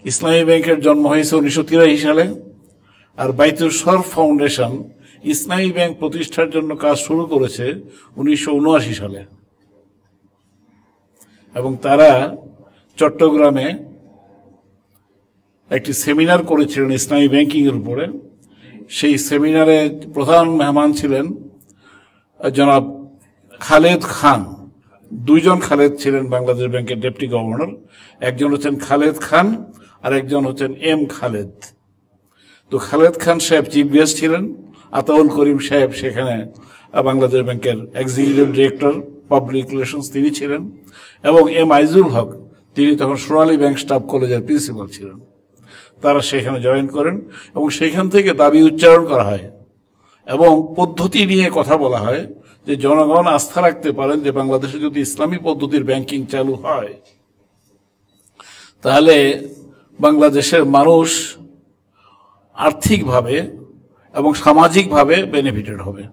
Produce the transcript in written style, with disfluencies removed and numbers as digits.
ইসলামী ব্যাংকের জন্ম হয়েছে 1983 সালে, আর বাইতুল শরফ ফাউন্ডেশন ইসলামী ব্যাংক প্রতিষ্ঠার জন্য কাজ শুরু করেছে 1979 সালে। এবং তারা চট্টগ্রামে একটি সেমিনার করেছিলেন ইসলামী ব্যাংকিং এর উপরে। সেই সেমিনারে প্রধান মেহমান ছিলেন জনাব খালেদ খান। দুইজন খালেদ ছিলেন বাংলাদেশ ব্যাংকের ডেপুটি গভর্নর, একজন হচ্ছেন খালেদ খান আর একজন হচ্ছেন এম খালেদ। তো খালেদ খান সাহেব চিফ গেস্ট ছিলেন, আতাউল করিম সাহেব সেখানে বাংলাদেশ ব্যাংকের এক্সিকিউটিভ ডিরেক্টর পাবলিক রিলেশনস তিনি ছিলেন, এবং এম আইজুল হক তিনি তখন সোনালী ব্যাংক স্টাফ কলেজের প্রিন্সিপাল ছিলেন। তারা সেখানে জয়েন করেন এবং সেখান থেকে দাবি উচ্চারণ করা হয় এবং পদ্ধতি নিয়ে কথা বলা হয় যে জনগণ আস্থা রাখতে পারেন যে বাংলাদেশে যদি ইসলামী পদ্ধতির ব্যাংকিং চালু হয় তাহলে বাংলাদেশের মানুষ আর্থিকভাবে এবং সামাজিকভাবে বেনিফিটেড হবে।